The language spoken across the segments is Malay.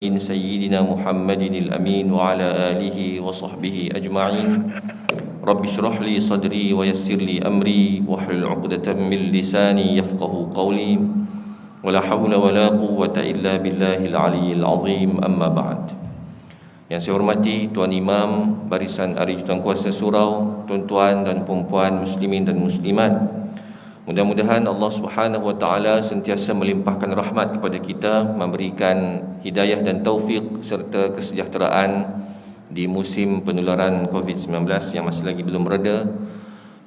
سيدنا محمد الأمين وعلى آله وصحبه أجمعين رب اشرح لي صدري ويسر لي أمري واحلل عقدة من لساني يفقه قولي ولا حول ولا قوة إلا بالله العلي العظيم أما بعد. Yang saya hormati Tuan Imam Barisan Ahli Jurukuasa Surau, tuan-tuan dan puan-puan muslimin dan muslimat, mudah-mudahan Allah Subhanahu wa taala sentiasa melimpahkan rahmat kepada kita, memberikan hidayah dan taufik serta kesejahteraan di musim penularan COVID-19 yang masih lagi belum reda.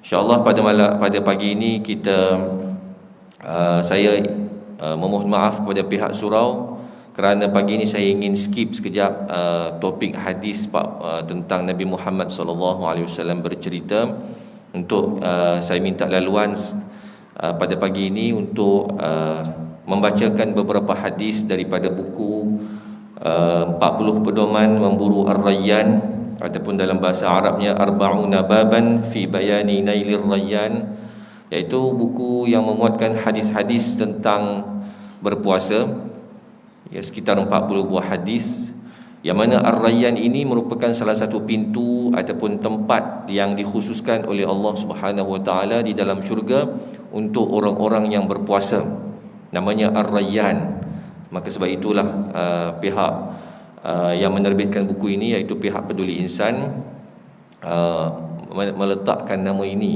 Insya-Allah pada pagi ini saya memohon maaf kepada pihak surau kerana pagi ini saya ingin skip sekejap topik hadis tentang Nabi Muhammad sallallahu alaihi wasallam bercerita. Untuk saya minta laluan pada pagi ini untuk membacakan beberapa hadis daripada buku 40 Pedoman Memburu Ar-Rayyan, ataupun dalam bahasa Arabnya Arba'una Baban fi Bayani Nailir Rayyan, iaitu buku yang memuatkan hadis-hadis tentang berpuasa, sekitar 40 buah hadis, yang mana Ar-Rayyan ini merupakan salah satu pintu ataupun tempat yang dikhususkan oleh Allah Subhanahu wa taala di dalam syurga untuk orang-orang yang berpuasa. Namanya Ar-Rayyan. Maka sebab itulah pihak yang menerbitkan buku ini, iaitu pihak Peduli Insan, meletakkan nama ini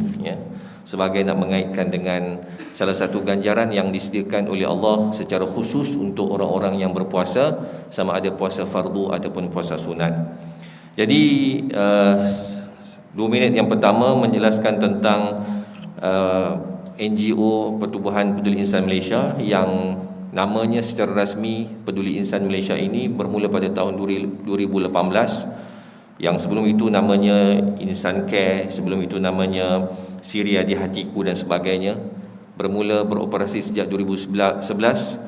sebagai nak mengaitkan dengan salah satu ganjaran yang disediakan oleh Allah secara khusus untuk orang-orang yang berpuasa, sama ada puasa fardu ataupun puasa sunat. Jadi 2 minit yang pertama menjelaskan tentang NGO Pertubuhan Peduli Insan Malaysia, yang namanya secara rasmi Peduli Insan Malaysia ini bermula pada tahun 2018. Yang sebelum itu namanya Insan Care, sebelum itu namanya Syria di Hatiku dan sebagainya. Bermula beroperasi sejak 2011.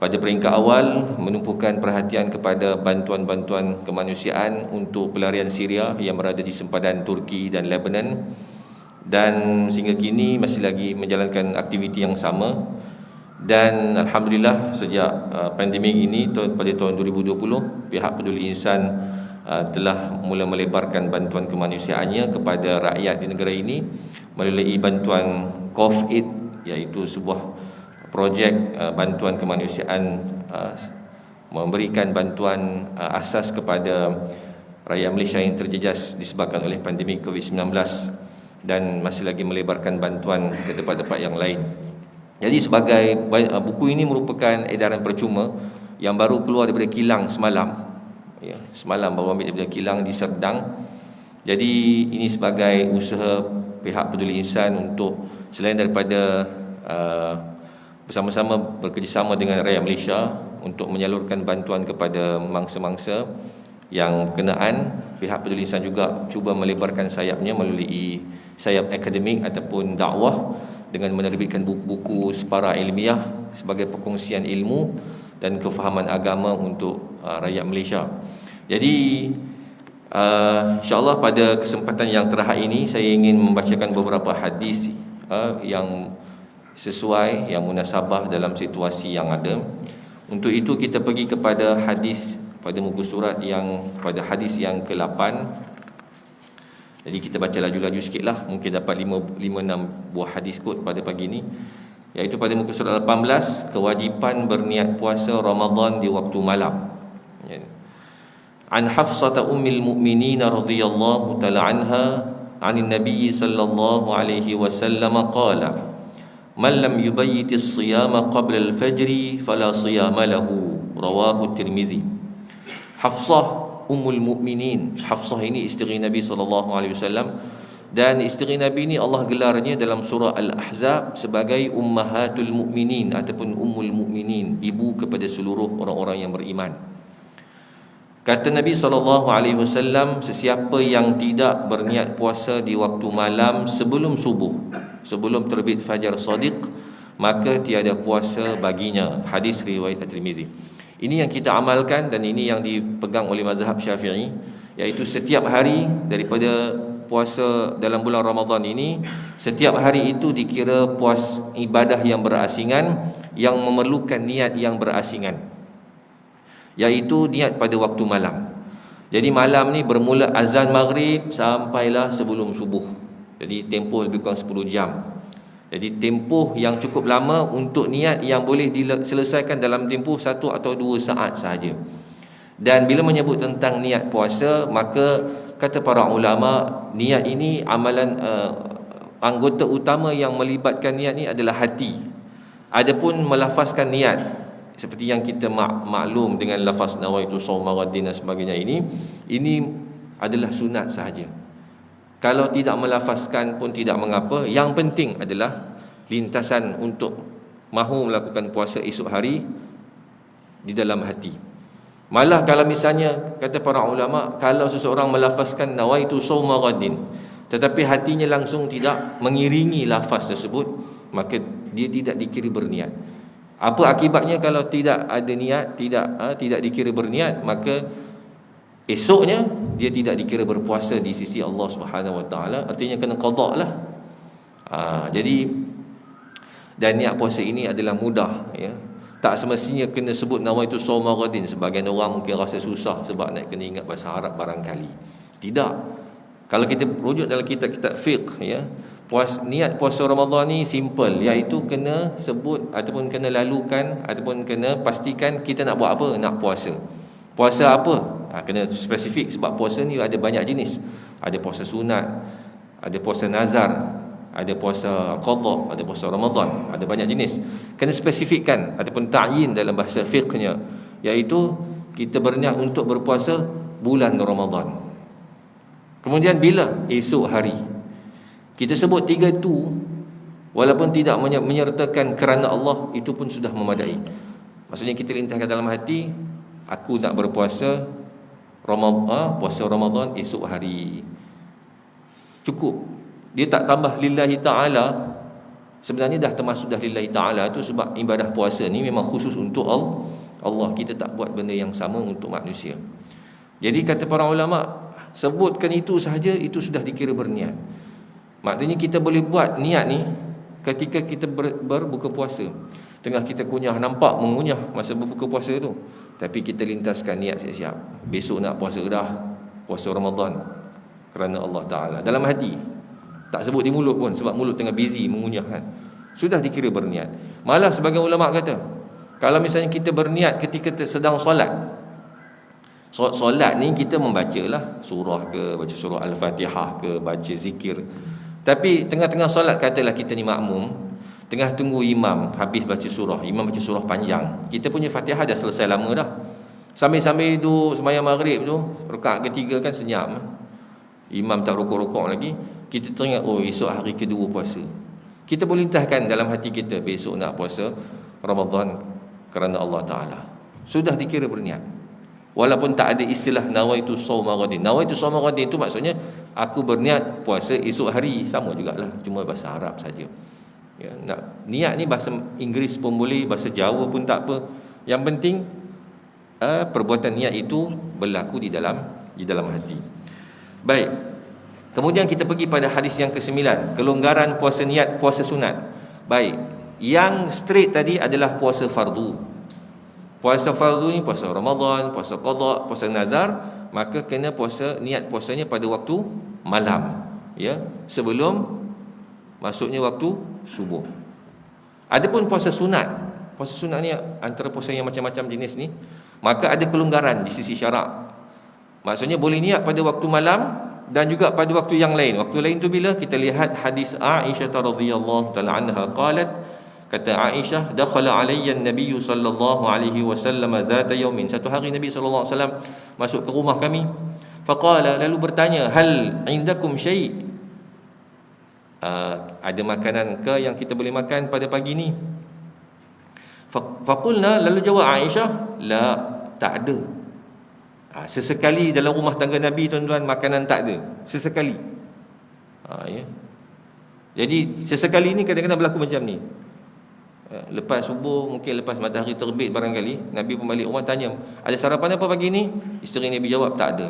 Pada peringkat awal menumpukan perhatian kepada bantuan-bantuan kemanusiaan untuk pelarian Syria yang berada di sempadan Turki dan Lebanon, dan sehingga kini masih lagi menjalankan aktiviti yang sama. Dan alhamdulillah sejak pandemik ini pada tahun 2020, pihak Peduli Insan telah mula melebarkan bantuan kemanusiaannya kepada rakyat di negara ini melalui bantuan COVID, iaitu sebuah projek bantuan kemanusiaan memberikan bantuan asas kepada rakyat Malaysia yang terjejas disebabkan oleh pandemik COVID-19, dan masih lagi melebarkan bantuan ke tempat-tempat yang lain. Jadi sebagai buku ini merupakan edaran percuma yang baru keluar daripada kilang semalam. Semalam baru ambil daripada kilang di Serdang. Jadi ini sebagai usaha pihak Peduli Insan untuk selain daripada bersama-sama bekerjasama dengan rakyat Malaysia untuk menyalurkan bantuan kepada mangsa-mangsa yang berkenaan, pihak Peduli Insan juga cuba melebarkan sayapnya melalui sayap akademik ataupun dakwah dengan menerbitkan buku-buku separa ilmiah sebagai perkongsian ilmu dan kefahaman agama untuk rakyat Malaysia. Jadi insya-Allah pada kesempatan yang terakhir ini saya ingin membacakan beberapa hadis yang sesuai, yang munasabah dalam situasi yang ada. Untuk itu kita pergi kepada hadis pada muka surat yang pada hadis yang ke-8. Jadi kita baca laju-laju sikitlah, mungkin dapat 5-6 buah hadis kot pada pagi ini. Iaitu pada muka surat 18, kewajipan berniat puasa Ramadan di waktu malam. An Hafsah ummil mu'minin radhiyallahu ta'ala anha 'anil nabiy sallallahu alaihi wasallam qala man lam yubayyit as-siyama qabla al-fajr fala siyama lahu, rawahu Tirmizi. Hafsah ummul mu'minin, Hafsah ini isteri Nabi sallallahu alaihi wasallam, dan isteri Nabi ini Allah gelarnya dalam surah Al-Ahzab sebagai ummahatul mu'minin ataupun ummul mu'minin, ibu kepada seluruh orang-orang yang beriman. Kata Nabi SAW, sesiapa yang tidak berniat puasa di waktu malam sebelum subuh, sebelum terbit fajar shadiq, maka tiada puasa baginya. Hadis riwayat At-Tirmizi. Ini yang kita amalkan dan ini yang dipegang oleh mazhab Syafi'i, iaitu setiap hari daripada puasa dalam bulan Ramadan ini, setiap hari itu dikira ibadah yang berasingan, yang memerlukan niat yang berasingan. iaitu niat pada waktu malam. Jadi malam ni bermula azan maghrib sampailah sebelum subuh. Jadi tempoh lebih kurang 10 jam. Jadi tempoh yang cukup lama untuk niat yang boleh diselesaikan dalam tempoh 1 atau 2 saat sahaja. Dan bila menyebut tentang niat puasa, maka kata para ulama, niat ini amalan anggota utama yang melibatkan niat ni adalah hati. Adapun melafazkan niat seperti yang kita maklum dengan lafaz nawaitu shauma ghadin dan sebagainya, ini adalah sunat sahaja. Kalau tidak melafazkan pun tidak mengapa. Yang penting adalah lintasan untuk mahu melakukan puasa esok hari di dalam hati. Malah kalau misalnya kata para ulama, kalau seseorang melafazkan nawaitu shauma ghadin tetapi hatinya langsung tidak mengiringi lafaz tersebut, maka dia tidak dikira berniat. Apa akibatnya kalau tidak ada niat, tidak dikira berniat? Maka esoknya dia tidak dikira berpuasa di sisi Allah Subhanahu Wa Taala, artinya kena qada lah. Jadi dan niat puasa ini adalah mudah, ya. Tak semestinya kena sebut nawaitu shauma ghadin. Sebagian orang mungkin rasa susah sebab nak kena ingat bahasa Arab barangkali. Tidak. Kalau kita rujuk dalam kitab-kitab fiqh, ya, niat puasa Ramadan ni simple, iaitu kena sebut ataupun kena lalukan ataupun kena pastikan kita nak buat apa, nak puasa. Puasa apa? Kena spesifik sebab puasa ni ada banyak jenis. Ada puasa sunat, ada puasa nazar, ada puasa qada, ada puasa Ramadan, ada banyak jenis. Kena spesifikkan ataupun ta'yin dalam bahasa fiqhnya, iaitu kita berniat untuk berpuasa bulan Ramadan. Kemudian bila? Esok hari. Kita sebut 3 itu walaupun tidak menyertakan kerana Allah, itu pun sudah memadai. Maksudnya kita lintahkan dalam hati, aku nak berpuasa puasa Ramadan esok hari. Cukup. Dia tak tambah lillahi ta'ala. Sebenarnya dah termasuk dah lillahi ta'ala tu, sebab ibadah puasa ni memang khusus untuk Allah. Kita tak buat benda yang sama untuk manusia. Jadi kata para ulama, sebutkan itu sahaja, itu sudah dikira berniat. Maksudnya kita boleh buat niat ni ketika kita berbuka puasa. Tengah kita kunyah, nampak mengunyah masa berbuka puasa tu, tapi kita lintaskan niat siap-siap, besok nak puasa dah, puasa Ramadan kerana Allah Ta'ala, dalam hati. Tak sebut di mulut pun, sebab mulut tengah busy mengunyah kan. Sudah dikira berniat. Malah sebagian ulama kata, kalau misalnya kita berniat ketika sedang solat, solat ni kita membacalah surah ke, baca surah Al-Fatihah ke, baca zikir. Tapi tengah-tengah solat, katalah kita ni makmum, tengah tunggu imam habis baca surah, imam baca surah panjang, kita punya Fatihah dah selesai lama dah. Sambil-sambil duduk sembahyang maghrib tu, rakaat ketiga kan senyap, imam tak rukuk-rukuk lagi, kita teringat, oh esok hari kedua puasa. Kita boleh lintahkan dalam hati kita, besok nak puasa Ramadan kerana Allah Ta'ala. Sudah dikira berniat. Walaupun tak ada istilah nawaitu shauma ghadin. Nawaitu shauma ghadin itu maksudnya aku berniat puasa esok hari, sama jugalah, cuma bahasa Arab saja. Ya, niat ni bahasa Inggeris pun boleh, bahasa Jawa pun tak apa. Yang penting perbuatan niat itu berlaku di dalam hati. Baik. Kemudian kita pergi pada hadis yang ke-9, kelonggaran puasa niat puasa sunat. Baik. Yang straight tadi adalah puasa fardu. Puasa fardu ni puasa Ramadan, puasa qada, puasa nazar, maka kena niat puasanya pada waktu malam, ya, sebelum masuknya waktu subuh. Adapun puasa sunat ni antara puasa yang macam-macam jenis ni, maka ada kelonggaran di sisi syarak. Maksudnya boleh niat pada waktu malam dan juga pada waktu yang lain. Waktu lain tu bila kita lihat hadis Aisyah radhiyallahu taala anha qalat, kata Aisyah, dakhala alayya an-nabiy sallallahu alaihi wasallam zata yawmin, satu hari Nabi sallallahu alaihi wasallam masuk ke rumah kami, faqala, lalu bertanya, hal indakum syai', ada makanan ke yang kita boleh makan pada pagi ni? Faqulna, lalu jawab Aisyah, la, tak ada. Sesekali dalam rumah tangga Nabi, tuan-tuan, makanan tak ada, sesekali. Ya. Jadi sesekali ni kadang-kadang berlaku macam ni. Lepas subuh, mungkin lepas matahari terbit barangkali, Nabi pun balik rumah tanya, ada sarapan apa pagi ni? Isteri Nabi jawab, tak ada.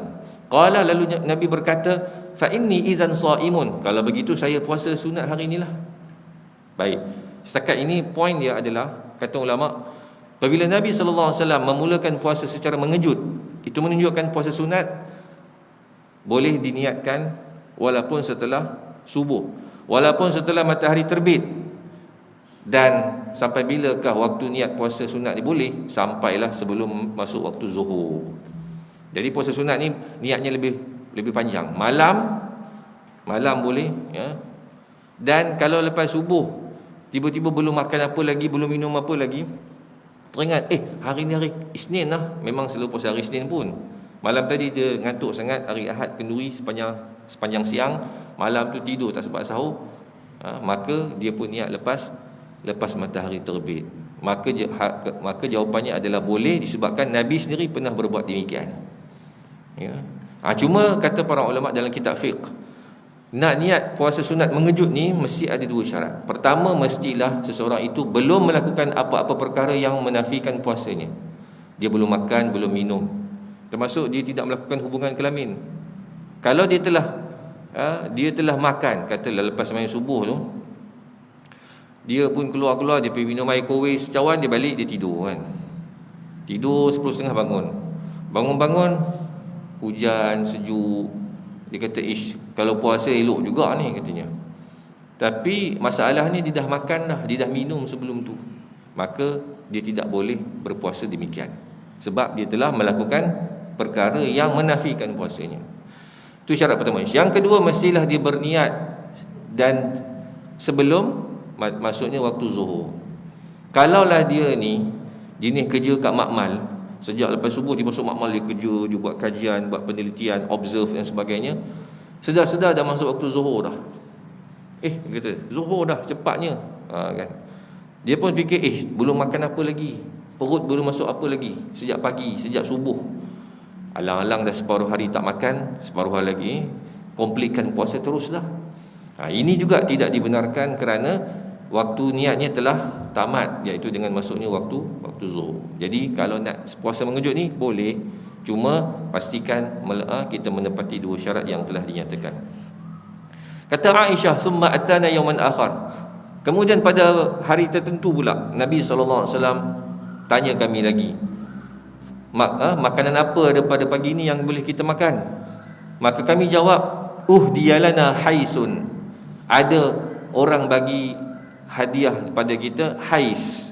Qala, lalu Nabi berkata, fa inni idzan shaimun, kalau begitu saya puasa sunat hari inilah. Baik, setakat ini poin dia adalah, kata ulama, Apabila Nabi SAW memulakan puasa secara mengejut, itu menunjukkan puasa sunat boleh diniatkan walaupun setelah subuh, walaupun setelah matahari terbit. Dan sampai bilakah waktu niat puasa sunat ni boleh? Sampailah sebelum masuk waktu zuhur. Jadi puasa sunat ni niatnya lebih panjang. Malam boleh, ya. Dan kalau lepas subuh tiba-tiba belum makan apa lagi, belum minum apa lagi, teringat hari ni hari Isnin lah, memang selalu puasa hari Isnin pun. Malam tadi dia ngantuk sangat, hari Ahad kenduri sepanjang siang, malam tu tidur tak sempat sahur, maka dia pun niat lepas matahari terbit. Maka jawapannya adalah boleh, disebabkan Nabi sendiri pernah berbuat demikian, ya. Cuma kata para ulama dalam kitab fiqh, nak niat puasa sunat mengejut ni mesti ada dua syarat. Pertama, mestilah seseorang itu belum melakukan apa-apa perkara yang menafikan puasanya. Dia belum makan, belum minum, termasuk dia tidak melakukan hubungan kelamin. Kalau dia telah makan, katalah lepas sembahyang subuh tu, dia pun keluar, dia pergi minum air kowe secawan, dia balik, dia tidur kan. Tidur 10.30 bangun, hujan, sejuk. Dia kata, kalau puasa elok juga ni, katanya. Tapi masalah ni dia dah makan dah, dia dah minum sebelum tu. Maka dia tidak boleh berpuasa demikian, sebab dia telah melakukan perkara yang menafikan puasanya. Itu syarat pertama. Yang kedua, mestilah dia berniat dan sebelum masuknya waktu zuhur. Kalaulah dia ni jenis kerja kat makmal, sejak lepas subuh dia masuk makmal, dia kerja, dia buat kajian, buat penelitian, observe dan sebagainya, sedar-sedar dah masuk waktu zuhur dah. Dia kata zuhur dah cepatnya, kan. Dia pun fikir belum makan apa lagi, perut belum masuk apa lagi sejak pagi, sejak subuh. Alang-alang dah separuh hari tak makan, separuh hari lagi komplitkan puasa teruslah. Ini juga tidak dibenarkan kerana waktu niatnya telah tamat, iaitu dengan masuknya waktu zuhur. Jadi kalau nak puasa mengejut ni boleh, cuma pastikan kita menepati dua syarat yang telah dinyatakan. Kata Aisyah, "Summa atana yawman akhar." Kemudian pada hari tertentu pula Nabi SAW tanya kami lagi, makanan apa ada pada pagi ni yang boleh kita makan? Maka kami jawab, "Uhdiyalana haisun." Ada orang bagi hadiah kepada kita hais.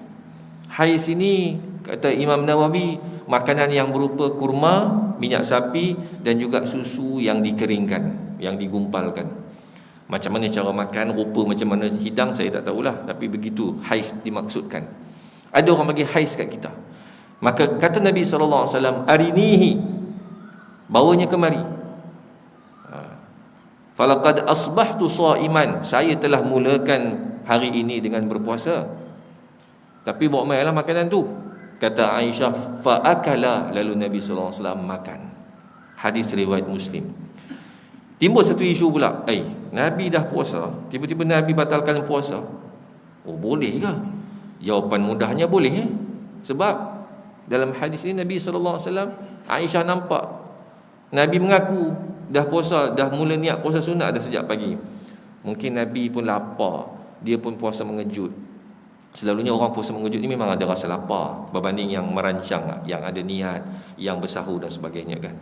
Hais ini, kata Imam Nawawi, makanan yang berupa kurma, minyak sapi dan juga susu yang dikeringkan, yang digumpalkan. Macam mana cara makan, rupa macam mana hidang, saya tak tahulah, tapi begitu hais dimaksudkan. Ada orang bagi hais kat kita. Maka kata Nabi SAW, "Arinihi," bawanya kemari. "Falaqad asbahtu sha'iman," saya telah mulakan hari ini dengan berpuasa. Tapi bawa mailah makanan tu. Kata Aisyah, "Fa'akala," lalu Nabi SAW makan. Hadis riwayat Muslim. Timbul satu isu pula, Nabi dah puasa, tiba-tiba Nabi batalkan puasa. Boleh ke? Jawapan mudahnya boleh, sebab dalam hadis ini Nabi SAW, Aisyah nampak Nabi mengaku dah puasa, dah mula niat puasa sunat dah sejak pagi. Mungkin Nabi pun lapar, dia pun puasa mengejut. Selalunya orang puasa mengejut ni memang ada rasa lapar berbanding yang merancang, yang ada niat, yang bersahur dan sebagainya, kan.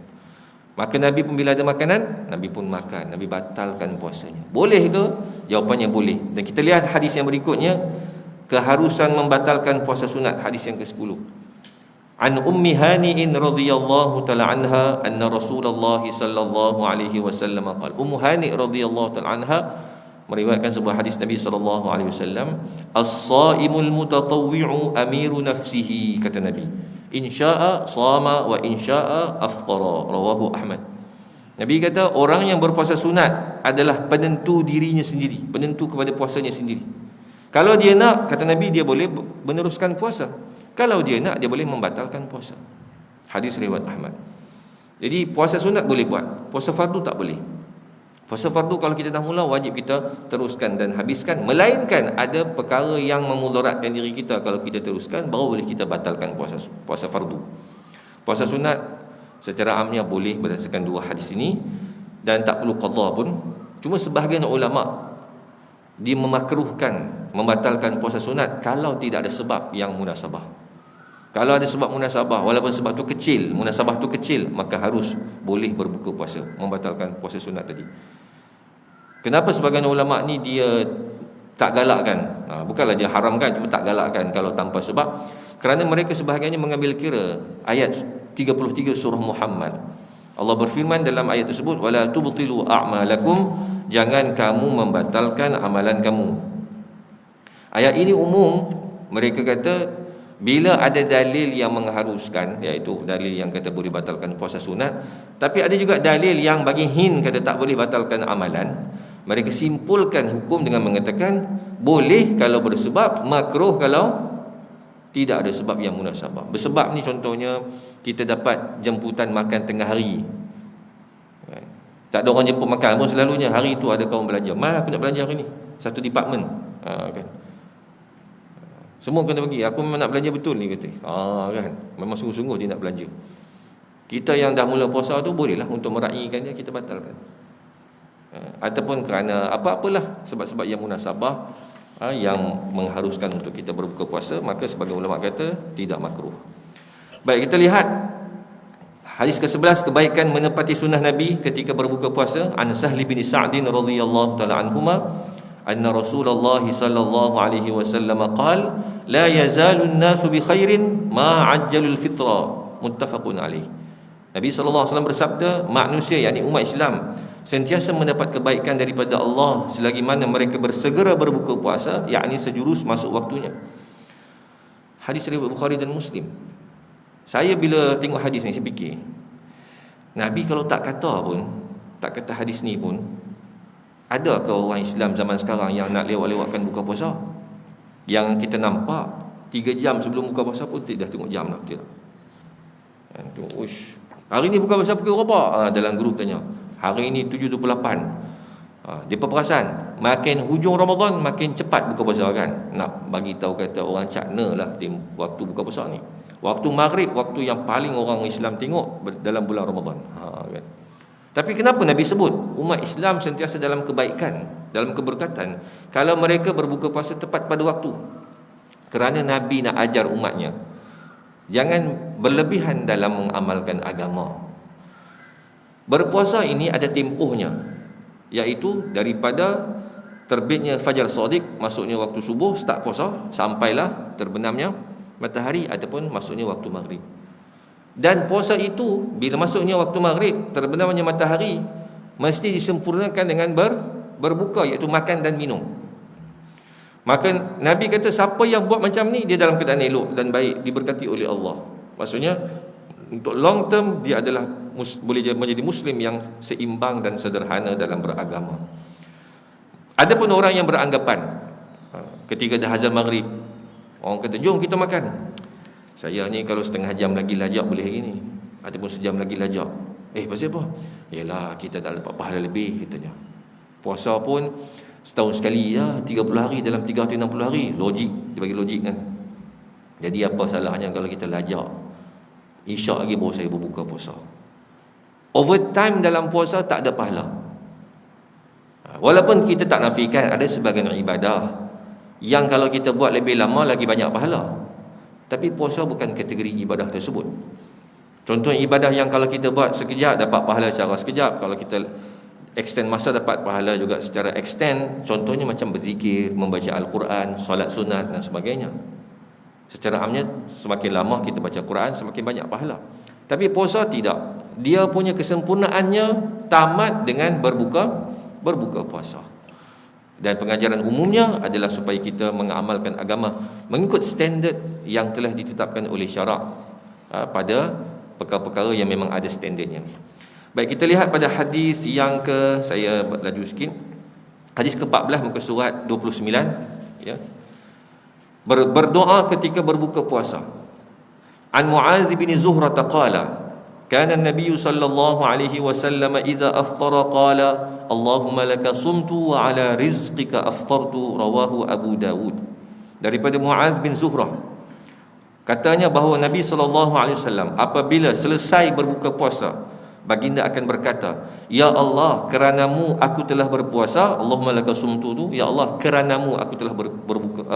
Maka Nabi pun bila ada makanan, Nabi pun makan, Nabi batalkan puasanya. Boleh ke? Jawapannya boleh. Dan kita lihat hadis yang berikutnya, keharusan membatalkan puasa sunat, hadis yang ke-10. An Ummi Hani'in radhiyallahu ta'ala anha anna Rasulullah sallallahu alaihi wasallam qala. Ummu Hani' radhiyallahu ta'ala anha meriwayatkan sebuah hadis Nabi sallallahu alaihi wasallam, "As-shaimul mutatawwi'u amiru nafsihi," kata Nabi. "In syaa shama wa in syaa afṭara." Rawahu Ahmad. Nabi kata orang yang berpuasa sunat adalah penentu dirinya sendiri, penentu kepada puasanya sendiri. Kalau dia nak, kata Nabi, dia boleh meneruskan puasa. Kalau dia nak, dia boleh membatalkan puasa. Hadis riwayat Ahmad. Jadi puasa sunat boleh buat, puasa fardu tak boleh. Puasa fardu kalau kita dah mula, wajib kita teruskan dan habiskan. Melainkan ada perkara yang memudaratkan diri kita, kalau kita teruskan baru boleh kita batalkan puasa fardu. Puasa sunat secara amnya boleh berdasarkan dua hadis ini, dan tak perlu qada pun. Cuma sebahagian ulama dia memakruhkan membatalkan puasa sunat kalau tidak ada sebab yang munasabah. Kalau ada sebab munasabah, walaupun sebab tu kecil, munasabah tu kecil, maka harus boleh berbuka puasa, membatalkan puasa sunat tadi. Kenapa sebagian ulama ni dia tak galakkan? Bukanlah dia haramkan, cuma tak galakkan kalau tanpa sebab. Kerana mereka sebahagiannya mengambil kira ayat 33 surah Muhammad. Allah berfirman dalam ayat tersebut, wala tubtilu a'malakum, jangan kamu membatalkan amalan kamu. Ayat ini umum. Mereka kata bila ada dalil yang mengharuskan, iaitu dalil yang kata boleh batalkan puasa sunat, tapi ada juga dalil yang bagi hin kata tak boleh batalkan amalan, mereka simpulkan hukum dengan mengatakan boleh kalau bersebab, makruh kalau tidak ada sebab yang munasabah. Bersebab ni contohnya kita dapat jemputan makan tengah hari, tak ada orang jemput makan pun, selalunya hari tu ada kawan belanja, aku nak belanja hari ni, satu department, kan, semua kena bagi, aku memang nak belanja betul ni, kata. Kan, memang sungguh-sungguh dia nak belanja. Kita yang dah mula puasa tu bolehlah untuk meraihkan dia, kita batalkan. Ataupun kerana apa-apalah sebab-sebab yang munasabah, yang mengharuskan untuk kita berbuka puasa, maka sebagai ulama kata tidak makruh. Baik, kita lihat hadis ke-11, kebaikan menepati sunnah Nabi ketika berbuka puasa. An Sahli bin Sa'din radhiyallahu ta'ala anhuma anna Rasulullah sallallahu alaihi wasallam qala la yazalu an-nasu bi khairin ma ajjalul fitra, muttafaqun alaih. Nabi sallallahu alaihi wasallam bersabda, manusia yakni umat Islam sentiasa mendapat kebaikan daripada Allah selagi mana mereka bersegera berbuka puasa, yakni sejurus masuk waktunya. Hadis riwayat Bukhari dan Muslim. Saya bila tengok hadis ni, saya fikir, Nabi kalau tak kata pun, tak kata hadis ni pun, adakah orang Islam zaman sekarang yang nak lewat-lewatkan buka puasa? Yang kita nampak 3 jam sebelum buka puasa pun dah tengok jam lah, tidak. Tengok, uish, hari ni buka puasa pukul berapa? Dalam grup tanya, hari ni 7.28. Dia perasan makin hujung Ramadan makin cepat buka puasa, kan. Nak bagi tahu kata orang China lah waktu buka puasa ni. Waktu maghrib, waktu yang paling orang Islam tengok dalam bulan Ramadan. Kan. Tapi kenapa Nabi sebut umat Islam sentiasa dalam kebaikan, dalam keberkatan kalau mereka berbuka puasa tepat pada waktu? Kerana Nabi nak ajar umatnya jangan berlebihan dalam mengamalkan agama. Berpuasa ini ada tempohnya, iaitu daripada terbitnya fajar shadiq, masuknya waktu subuh, start puasa, sampailah terbenamnya matahari ataupun masuknya waktu maghrib. Dan puasa itu bila masuknya waktu maghrib, terbenamnya matahari, mesti disempurnakan dengan berbuka, iaitu makan dan minum. Maka Nabi kata siapa yang buat macam ni, dia dalam keadaan elok dan baik, diberkati oleh Allah. Maksudnya untuk long term dia adalah boleh menjadi Muslim yang seimbang dan sederhana dalam beragama. Adapun orang yang beranggapan ketika dah azan maghrib, orang kata jom kita makan, saya ni kalau setengah jam lagi lajak boleh hari ni, ataupun sejam lagi lajak. Pasal apa? Yalah kita dah dapat pahala lebih, katanya. Puasa pun setahun sekali ya, 30 hari dalam 360 hari. Logik, dia bagi logik, kan. Jadi apa salahnya kalau kita lajak Isyak lagi baru saya berbuka puasa. Overtime dalam puasa tak ada pahala. Walaupun kita tak nafikan ada sebahagian ibadah yang kalau kita buat lebih lama lagi banyak pahala, tapi puasa bukan kategori ibadah tersebut. Contoh ibadah yang kalau kita buat sekejap dapat pahala secara sekejap, kalau kita extend masa dapat pahala juga secara extend. Contohnya macam berzikir, membaca Al-Quran, solat sunat dan sebagainya. Secara amnya semakin lama kita baca Quran semakin banyak pahala. Tapi puasa tidak. Dia punya kesempurnaannya tamat dengan berbuka puasa. Dan pengajaran umumnya adalah supaya kita mengamalkan agama mengikut standard yang telah ditetapkan oleh syarak pada perkara-perkara yang memang ada standardnya. Baik, kita lihat pada hadis yang saya laju sikit. Hadis ke-14 muka surat 29, ya. Berdoa ketika berbuka puasa. An Mu'adz bin Zuhrah qala kana an-nabiy sallallahu alaihi wasallam idza aftara qala Allahumma laka sumtu wa ala rizqika aftartu, rawahu Abu Dawud. Daripada Mu'adz bin Zuhrah, katanya bahawa Nabi sallallahu alaihi wasallam apabila selesai berbuka puasa, baginda akan berkata, ya Allah, keranamu aku telah berpuasa. Allahumma laka sumtu tu, ya Allah, keranamu aku telah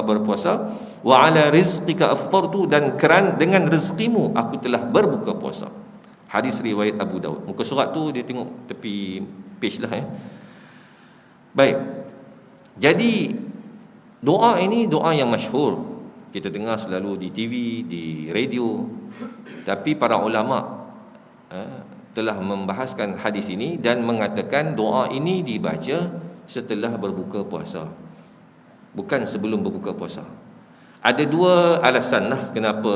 berpuasa. Wa ala rizqika aftartu, dan dengan rezekimu aku telah berbuka puasa. Hadis riwayat Abu Daud. Muka surat tu dia tengok tepi page lah ya. Baik. Jadi doa ini doa yang masyhur. Kita dengar selalu di TV, di radio. Tapi para ulama telah membahaskan hadis ini dan mengatakan doa ini dibaca setelah berbuka puasa, bukan sebelum berbuka puasa. Ada dua alasan lah kenapa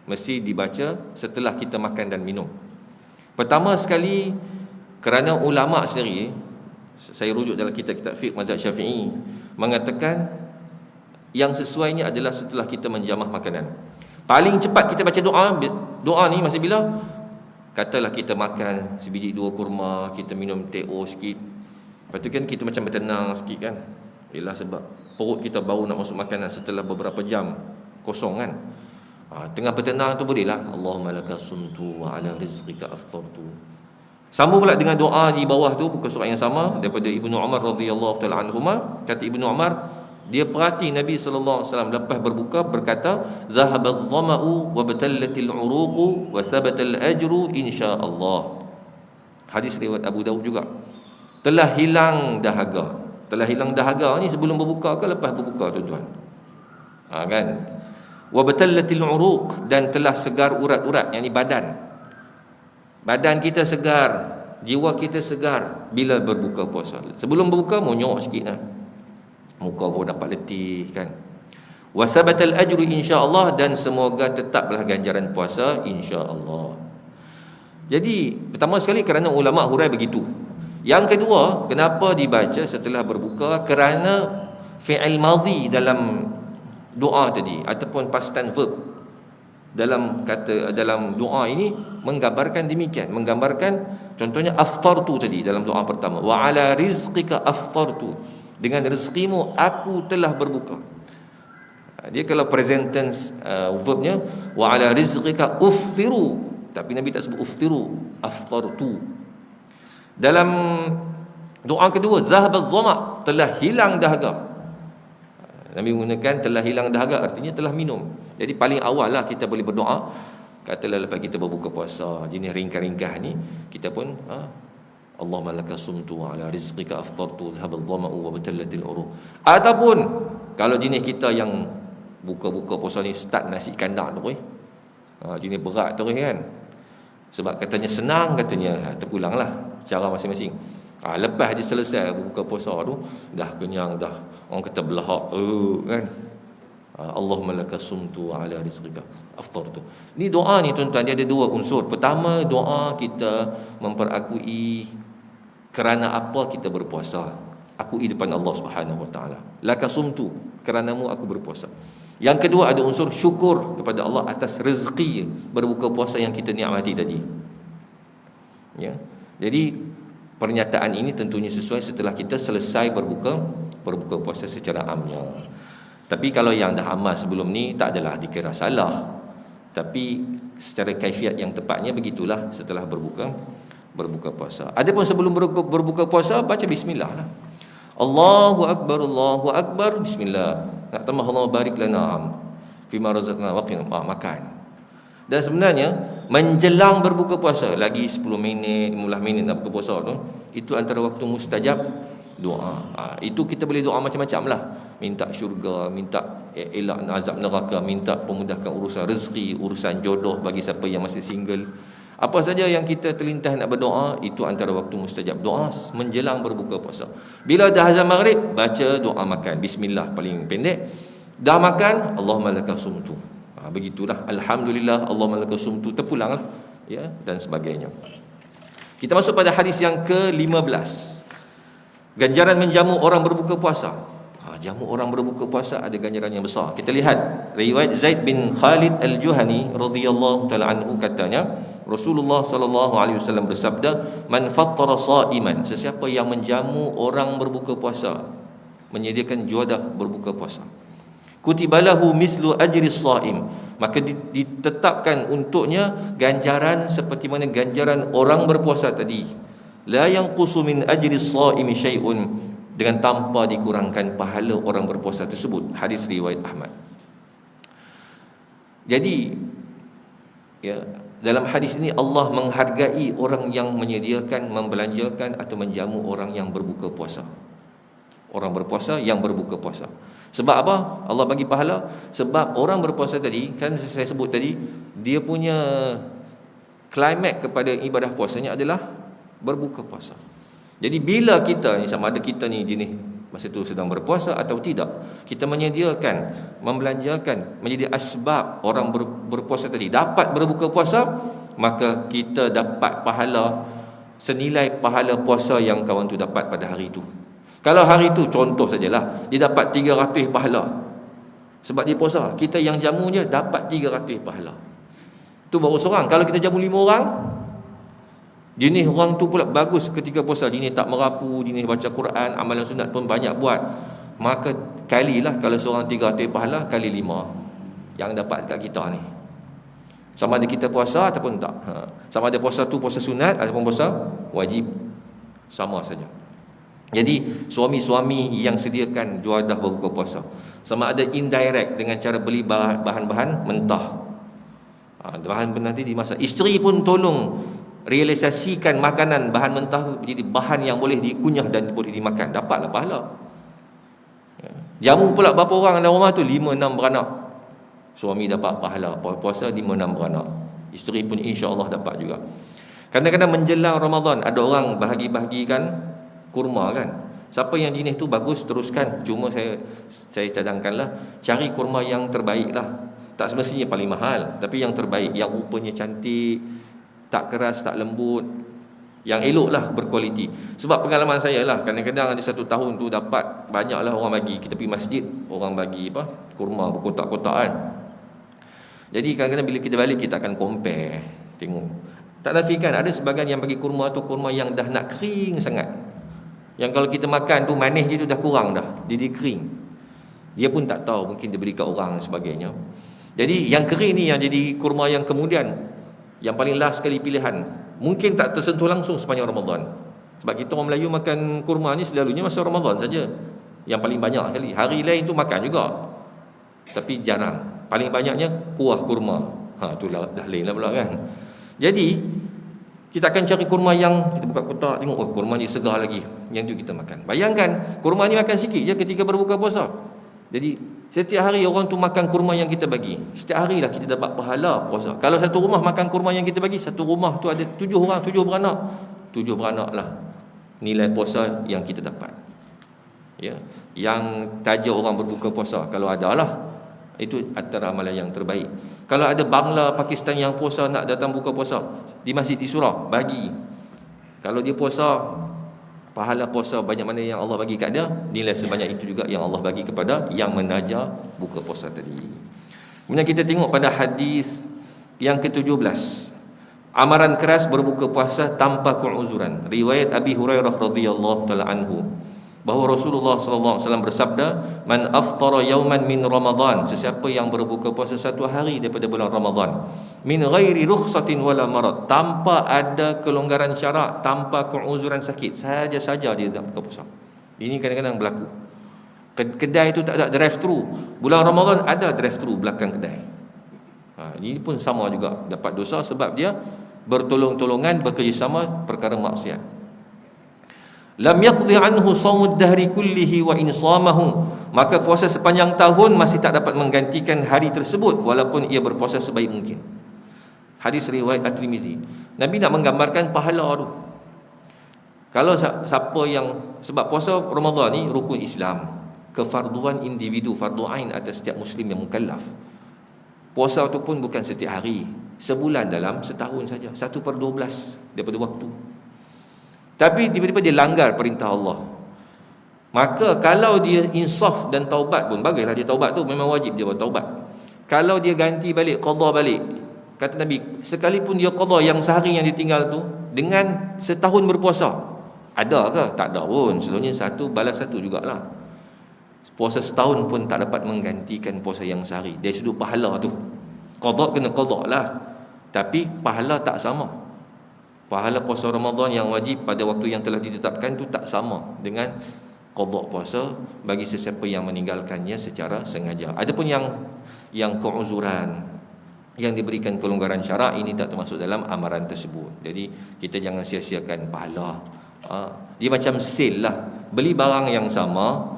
mesti dibaca setelah kita makan dan minum. Pertama sekali, kerana ulama sendiri, saya rujuk dalam kitab-kitab fiqh mazhab Syafi'i, mengatakan yang sesuainya adalah setelah kita menjamah makanan. Paling cepat kita baca doa ni masa bila? Katalah kita makan sebiji dua kurma, kita minum teh o sikit. Lepas tu kan kita macam bertenang sikit kan. Ialah sebab perut kita baru nak masuk makanan setelah beberapa jam kosong kan. Tengah bertenang tu bolehlah, Allahumma laka sumtu wa ala rizqika aftartu. Sambung pula dengan doa di bawah tu, buku surat yang sama daripada Ibnu Umar radhiyallahu taala anhuma. Kata Ibnu Umar, dia perhati Nabi SAW lepas berbuka berkata, zahabadh dhama'u wa batallatil uruqu wa thabatal ajru insya-Allah. Hadis riwayat Abu Daud juga. Telah hilang dahaga. Telah hilang dahaga ni sebelum berbuka ke lepas berbuka, tuan-tuan? Kan? Wa batallatil uruq, dan telah segar urat-urat, yakni badan. Badan kita segar, jiwa kita segar bila berbuka puasa. Sebelum berbuka monyok sikitlah. Muka pun dapat letih kan. Wa thabatal ajru insya-Allah, dan semoga tetaplah ganjaran puasa insya-Allah. Jadi pertama sekali kerana ulama hurai begitu. Yang kedua, kenapa dibaca setelah berbuka? Kerana fi'il madhi dalam doa tadi ataupun past tense verb dalam doa ini menggambarkan demikian, menggambarkan contohnya aftartu tadi dalam doa pertama, wa ala rizqika aftartu, dengan rezekimu aku telah berbuka. Dia kalau present tense verbnya wa ala rizqika uftiru, tapi Nabi tak sebut uftiru, aftartu. Dalam doa kedua, zahabaz zama, telah hilang dahaga. Nabi menggunakan telah hilang dahaga, artinya telah minum. Jadi paling awal lah kita boleh berdoa, katalah lepas kita berbuka puasa, jenis ringkas-ringkas ni, kita pun Allahumma laka sumtu wa ala rizqika aftartu zahabaz dhama'u wa batallatil uruq. Ataupun kalau jenis kita yang buka-buka puasa ni start nasi kandar tu jenis berat tu kan, sebab katanya senang, katanya terpulanglah cara masing-masing. Lepas dia selesai berbuka puasa tu, dah kenyang dah, orang kata belahak kan. Allahumma laka sumtu wa ala rizqika aftartu. Ni doa ni tuan-tuan, dia ada dua unsur. Pertama, doa kita memperakui kerana apa kita berpuasa. Akui depan Allah Subhanahu wa taala. Laka sumtu, keranamu aku berpuasa. Yang kedua, ada unsur syukur kepada Allah atas rezeki berbuka puasa yang kita nikmati tadi. Ya. Jadi pernyataan ini tentunya sesuai setelah kita selesai berbuka puasa secara amnya. Tapi kalau yang dah amal sebelum ni, tak adalah dikira salah. Tapi secara kaifiat yang tepatnya begitulah setelah berbuka puasa. Adapun sebelum berbuka puasa, baca bismillah lah. Allahu akbar, bismillah. Nak tambah Allah barik lana fima razaqna waqina, makan. Dan sebenarnya menjelang berbuka puasa lagi 10 minit, 15 minit nak berbuka puasa tu, itu antara waktu mustajab doa. Itu kita boleh doa macam-macam lah. Minta syurga, minta elak azab neraka, minta pemudahkan urusan rezeki, urusan jodoh bagi siapa yang masih single. Apa saja yang kita terlintas nak berdoa, itu antara waktu mustajab doa menjelang berbuka puasa. Bila dah azan maghrib, baca doa makan, bismillah paling pendek. Dah makan, Allahumma laka sumtu. Begitulah, alhamdulillah, Allahumma laka sumtu, terpulanglah ya, dan sebagainya. Kita masuk pada hadis yang ke-15. Ganjaran menjamu orang berbuka puasa. Jamu orang berbuka puasa ada ganjaran yang besar. Kita lihat riwayat Zaid bin Khalid Al-Juhani radhiyallahu taala anhu, katanya Rasulullah sallallahu alaihi wasallam bersabda, man fattara sha'iman, sesiapa yang menjamu orang berbuka puasa, menyediakan juadah berbuka puasa, kutibalahu mithlu ajri shaim, maka ditetapkan untuknya ganjaran seperti mana ganjaran orang berpuasa tadi. La yanqusu min ajri as-shaimi syai'un, dengan tanpa dikurangkan pahala orang berpuasa tersebut. Hadis riwayat Ahmad. Jadi ya, dalam hadis ini Allah menghargai orang yang menyediakan, membelanjakan atau menjamu orang yang berbuka puasa. Orang berpuasa yang berbuka puasa. Sebab apa Allah bagi pahala? Sebab orang berpuasa tadi, kan saya sebut tadi, dia punya klimaks kepada ibadah puasanya adalah berbuka puasa. Jadi bila kita ni, sama ada kita ni jenis masa tu sedang berpuasa atau tidak, kita menyediakan, membelanjakan, menjadi asbab orang berpuasa tadi dapat berbuka puasa, maka kita dapat pahala senilai pahala puasa yang kawan tu dapat pada hari itu. Kalau hari itu contoh sajalah, dia dapat 300 pahala sebab dia puasa, kita yang jamu je dapat 300 pahala. Tu baru seorang. Kalau kita jamu 5 orang, jenis orang tu pula bagus ketika puasa, jenis tak merapu, jenis baca Quran, amalan sunat pun banyak buat, maka kalilah, kalau seorang 300 pahala kali 5 yang dapat dekat kita ni, sama ada kita puasa ataupun tak. Sama ada puasa tu puasa sunat ataupun puasa wajib, sama saja. Jadi suami-suami yang sediakan juadah berbuka puasa, sama ada indirect dengan cara beli bahan-bahan mentah, bahan nanti dimasak. Isteri pun tolong realisasikan makanan bahan mentah tu menjadi bahan yang boleh dikunyah dan boleh dimakan, dapatlah pahala. Jamu pula berapa orang dalam rumah tu? 5-6 beranak, suami dapat pahala puasa 5-6 beranak, isteri pun insya-Allah dapat juga. Kadang-kadang menjelang Ramadan ada orang bahagi-bahagikan kurma kan. Siapa yang jenis tu bagus teruskan, cuma saya cadangkanlah cari kurma yang terbaik lah. Tak semestinya paling mahal, tapi yang terbaik, yang rupanya cantik, tak keras, tak lembut, yang elok lah, berkualiti. Sebab pengalaman saya lah, kadang-kadang ada satu tahun tu dapat banyaklah orang bagi, kita pergi masjid, orang bagi kurma berkotak-kotak kan. Jadi kadang-kadang bila kita balik, kita akan compare, tengok. Tak nafikan ada sebahagian yang bagi kurma tu kurma yang dah nak kering sangat, yang kalau kita makan tu manis dia tu dah kurang dah, dia kering. Dia pun tak tahu, mungkin dia beri kat orang dan sebagainya. Jadi yang kering ni yang jadi kurma yang kemudian, yang paling last sekali pilihan, mungkin tak tersentuh langsung sepanjang Ramadan. Sebab kita orang Melayu makan kurma ni selalunya masa Ramadan saja, yang paling banyak sekali. Hari lain tu makan juga, tapi jarang. Paling banyaknya kuah kurma. Tu dah lain lah pula kan. Jadi kita akan cari kurma yang kita buka kotak, tengok, oh kurma ni segar lagi, yang tu kita makan. Bayangkan kurma ni makan sikit je ketika berbuka puasa. Jadi setiap hari orang tu makan kurma yang kita bagi, setiap hari lah kita dapat pahala puasa. Kalau satu rumah makan kurma yang kita bagi, satu rumah tu ada 7 orang, 7 beranak, 7 beranak lah nilai puasa yang kita dapat. Ya, yang tajuk orang berbuka puasa, kalau ada lah, itu antara amalan yang terbaik. Kalau ada Bangla, Pakistan yang puasa nak datang buka puasa di masjid di surau, bagi. Kalau dia puasa, pahala puasa banyak mana yang Allah bagi kat dia, nilai sebanyak itu juga yang Allah bagi kepada yang menaja buka puasa tadi. Kemudian kita tengok pada hadis yang ke-17, amaran keras berbuka puasa tanpa keuzuran. Riwayat Abi Hurairah radhiyallahu taala anhu, bahawa Rasulullah sallallahu alaihi wasallam bersabda, man aftara yauman min Ramadan, sesiapa yang berbuka puasa satu hari daripada bulan Ramadan, min ghairi rukhsatin wala marad, tanpa ada kelonggaran syarak, tanpa keuzuran sakit, saja-saja dia nak buka puasa. Ini kadang-kadang berlaku. Kedai itu tak ada drive thru. Bulan Ramadan ada drive thru belakang kedai. Ini pun sama juga dapat dosa sebab dia bertolong-tolongan, bekerjasama perkara maksiat. Lam yaqdi anhu shaumud dahri kullihi wa in shamahu, maka puasa sepanjang tahun masih tak dapat menggantikan hari tersebut walaupun ia berpuasa sebaik mungkin. Hadis riwayat At-Tirmizi. Nabi nak menggambarkan pahala tu. Kalau siapa yang, sebab puasa Ramadan ni rukun Islam, kefarduan individu, fardu ain atas setiap muslim yang mukallaf. Puasa tu pun bukan setiap hari, sebulan dalam setahun saja, 1/12 daripada waktu. Tapi tiba-tiba dia langgar perintah Allah, maka kalau dia insaf dan taubat pun, baguslah dia taubat tu, memang wajib dia bertaubat. Kalau dia ganti balik, qada balik, kata Nabi, sekalipun dia qada yang sehari yang ditinggal tu dengan setahun berpuasa, ada ke? Tak ada pun. Selalunya satu balas satu jugalah. Puasa setahun pun tak dapat menggantikan puasa yang sehari dari sudut pahala tu. Qada kena qada lah, tapi pahala tak sama. Pahala puasa Ramadan yang wajib pada waktu yang telah ditetapkan tu tak sama dengan qada puasa bagi sesiapa yang meninggalkannya secara sengaja. Adapun yang keuzuran, yang diberikan kelonggaran syarak, ini tak termasuk dalam amaran tersebut. Jadi kita jangan sia-siakan pahala. Dia macam sale lah, beli barang yang sama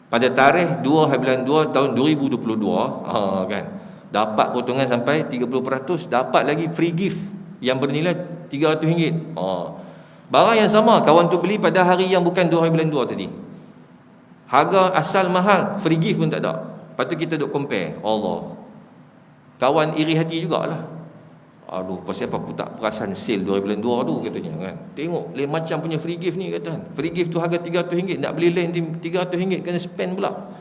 pada tarikh 2 bulan 2 tahun 2022, kan, dapat potongan sampai 30%, dapat lagi free gift yang bernilai RM300. Barang yang sama kawan tu beli pada hari yang bukan 2 bulan 2 tadi, harga asal mahal, free gift pun tak ada. Lepas tu kita duk compare. Allah, kawan iri hati jugalah. Aduh, pasal apa aku tak perasan sale 2 bulan 2 tu, katanya, kan. Tengok lain macam punya free gift ni, kata. Free gift tu harga RM300, nak beli lain RM300 kena spend pula.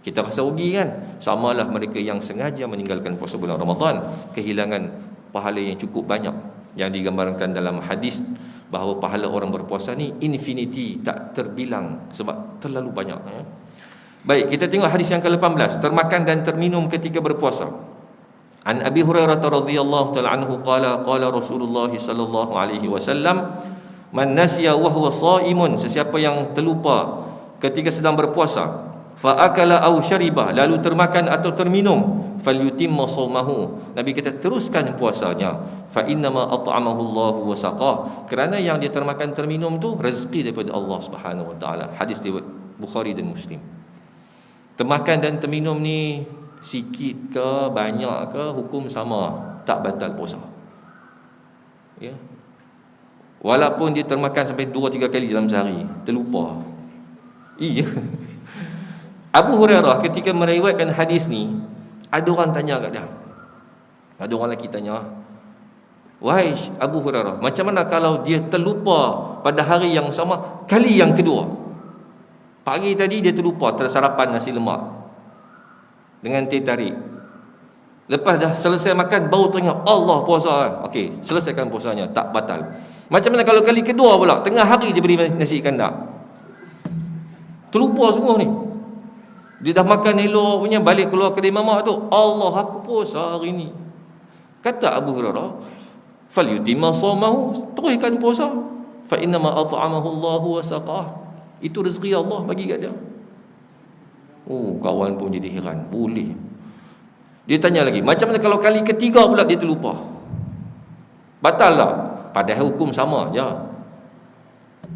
Kita rasa rugi, kan. Samalah mereka yang sengaja meninggalkan puasa bulan Ramadan, kehilangan pahala yang cukup banyak yang digambarkan dalam hadis bahawa pahala orang berpuasa ni infinity, tak terbilang sebab terlalu banyak, ya. Baik, kita tengok hadis yang ke-18, termakan dan terminum ketika berpuasa. An Abi Hurairah radhiyallahu ta'ala anhu qala Rasulullah sallallahu alaihi wasallam, man nasiya wa huwa shaimun, sesiapa yang terlupa ketika sedang berpuasa, fa akala aw syariba, lalu termakan atau terminum, falyutimma shaumahu, Nabi kata teruskan puasanya, fa innama at'amahu Allahu wa saqah, kerana yang dia termakan terminum tu rezeki daripada Allah Subhanahu wa taala. Hadis riwayat Bukhari dan Muslim. Termakan dan terminum ni sikit ke banyak ke, hukum sama, tak batal puasa, ya. Walaupun dia termakan sampai 2-3 kali dalam sehari, terlupa. Iya. Abu Hurairah ketika meriwayatkan hadis ni, ada orang tanya kat dia. Ada orang lelaki tanya, wahai Abu Hurairah, macam mana kalau dia terlupa pada hari yang sama kali yang kedua? Pagi tadi dia terlupa, tersarapan nasi lemak dengan teh tarik. Lepas dah selesai makan, baru teringat Allah puasa. Okey, selesaikan puasanya, tak batal. Macam mana kalau kali kedua pula, tengah hari dia beri nasi kandak, terlupa semua ni. Dia dah makan elok punya, balik keluar kedai mamak tu, Allah aku puasa hari ni. Kata Abu Hurairah, falyutimma shaumahu, teruskan puasa, fa innama at'amahu Allahu wa saqah, itu rezeki Allah bagi kat dia. Oh, kawan pun jadi heran. Boleh. Dia tanya lagi, macam mana kalau kali ketiga pula dia terlupa? Batal tak? Padahal hukum sama je.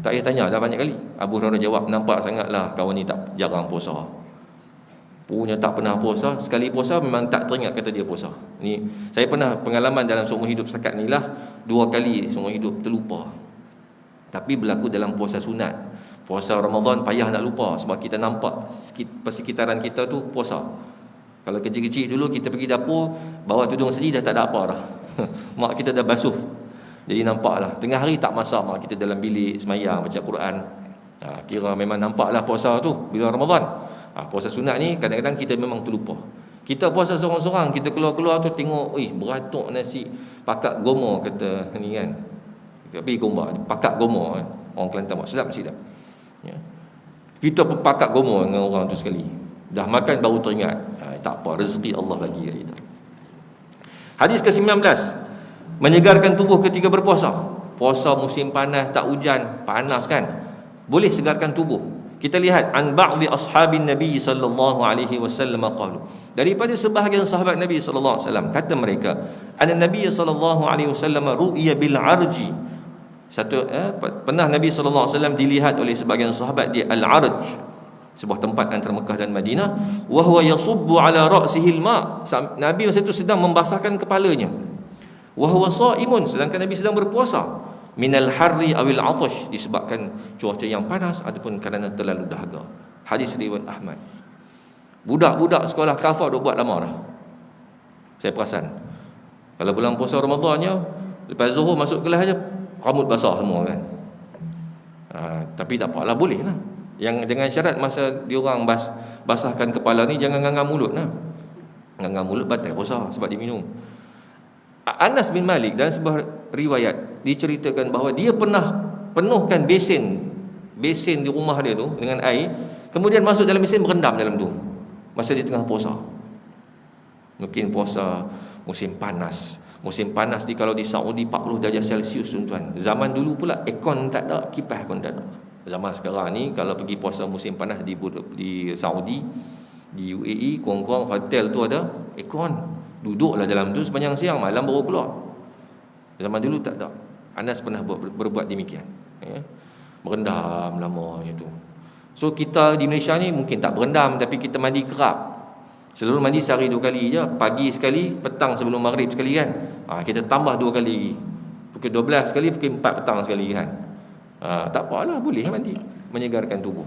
Tak payah tanya dah banyak kali. Abu Hurairah jawab, nampak sangatlah kawan ni tak jarang puasa. Punya tak pernah puasa, sekali puasa memang tak teringat kata dia puasa. Ni saya pernah pengalaman dalam seumur hidup setakat ni lah, 2 kali seumur hidup terlupa. Tapi berlaku dalam puasa sunat. Puasa Ramadan payah nak lupa sebab kita nampak persekitaran kita tu puasa. Kalau kecil-kecil dulu kita pergi dapur, bawa tudung sendiri dah tak ada apa dah. Mak kita dah basuh. Jadi nampaklah tengah hari tak masak, mak kita dalam bilik semayang baca Quran. Kira memang nampaklah puasa tu bila Ramadan. Puasa sunat ni kadang-kadang kita memang terlupa. Kita puasa seorang-seorang, kita keluar-keluar tu tengok, beratuk nasi pakak gomo, kata ni kan. Tapi gomo, pakak gomo, orang Kelantan buat sedap mesti dah. Ya. Kita pun pakak gomo dengan orang tu sekali. Dah makan baru teringat. Tak apa, rezeki Allah lagi kat kita. Hadis ke-19, menyegarkan tubuh ketika berpuasa. Puasa musim panas, tak hujan, panas kan, boleh segarkan tubuh. Kita lihat an ba'dhi ashabin Nabi sallallahu alaihi wasallam qalu, daripada sebahagian sahabat Nabi sallallahu alaihi wasallam kata mereka, anna Nabi sallallahu alaihi wasallam ru'ya bil arji. Pernah Nabi sallallahu alaihi wasallam dilihat oleh sebahagian sahabat di Al-Arj, sebuah tempat antara Mekah dan Madinah, wa huwa yasubbu ala ra'sihi al-ma'. Nabi masa itu sedang membasahkan kepalanya. Wa huwa sha'imun, sedangkan Nabi sedang berpuasa. Minal harri awil 'atash, disebabkan cuaca yang panas ataupun kerana terlalu dahaga. Hadis riwayat Ahmad. Budak-budak sekolah kafar dah buat lama dah. Saya perasan kalau bulan puasa Ramadannya, lepas Zuhur masuk kelas aja rambut basah semua kan. Tapi tak apalah, boleh lah. Yang dengan syarat masa diorang basahkan kepala ni jangan ngangam mulut lah. Ngangam mulut batal puasa sebab dia minum. Anas bin Malik dalam sebuah riwayat diceritakan bahawa dia pernah penuhkan besen di rumah dia tu dengan air, kemudian masuk dalam besen, berendam dalam tu masa dia tengah puasa. Mungkin puasa musim panas. Musim panas ni kalau di Saudi 40 darjah Celsius tuan-tuan. Zaman dulu pula aircon tak ada, kipas pun tak ada. Zaman sekarang ni kalau pergi puasa musim panas di Saudi, di UAE, kurang-kurang hotel tu ada aircon. Duduklah dalam tu sepanjang siang, malam baru keluar. Zaman dulu tak ada. Anas pernah berbuat demikian. Ya. Berendam lama gitu. So kita di Malaysia ni mungkin tak berendam, tapi kita mandi kerap. Selalu mandi sehari 2 kali je. Pagi sekali, petang sebelum maghrib sekali kan. Kita tambah 2 kali lagi. Pukul 12 sekali, pukul 4 petang sekali kan. Tak apalah, boleh mandi, menyegarkan tubuh.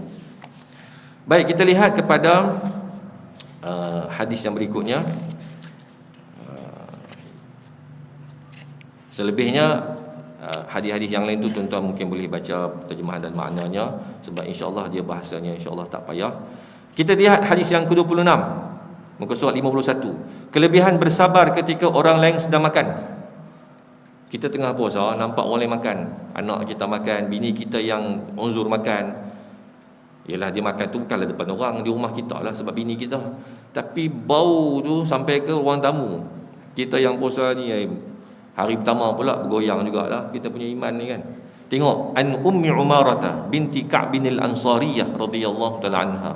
Baik, kita lihat kepada hadis yang berikutnya. Selebihnya hadis-hadis yang lain tu tuan-tuan mungkin boleh baca terjemahan dan maknanya, sebab insya-Allah dia bahasanya insya-Allah tak payah. Kita lihat hadis yang ke-26, muka surat 51. Kelebihan bersabar ketika orang lain sedang makan. Kita tengah puasa, nampak orang lain makan, anak kita makan, bini kita yang uzur makan. Yalah, dia makan tu bukanlah depan orang, di rumah kita lah sebab bini kita. Tapi bau tu sampai ke ruang tamu. Kita yang puasa ni hari pertama pula bergoyang jugalah kita punya iman ni kan. Tengok, an Ummi Umarah binti Ka'b bin al-Ansariyah radhiyallahu ta'ala anha.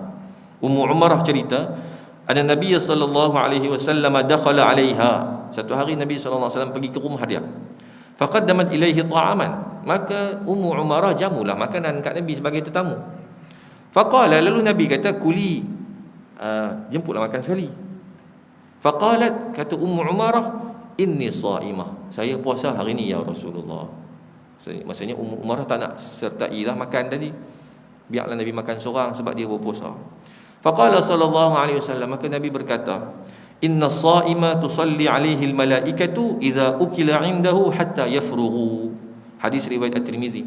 Ummu Umarah cerita, ada Nabi sallallahu alaihi wasallam dakhala alaiha. Satu hari Nabi sallallahu alaihi wasallam pergi ke rumah dia. Faqaddamat ilaihi ta'aman. Maka Ummu Umarah jamulah makanan kat Nabi sebagai tetamu. Faqala, lalu Nabi kata, kuli, jemputlah makan sekali. Faqalat, kata Ummu Umarah, inni sha'imah, saya puasa hari ni ya Rasulullah. Maksudnya Ummu Umarah tak nak sertailah makan tadi, biarlah Nabi makan seorang sebab dia berpuasa. Faqala sallallahu alaihi wasallam, maka Nabi berkata, inna sha'ima tusalli alaihi almalaikatu idza ukila indahu hatta yafrughu. Hadis riwayat At-Tirmizi.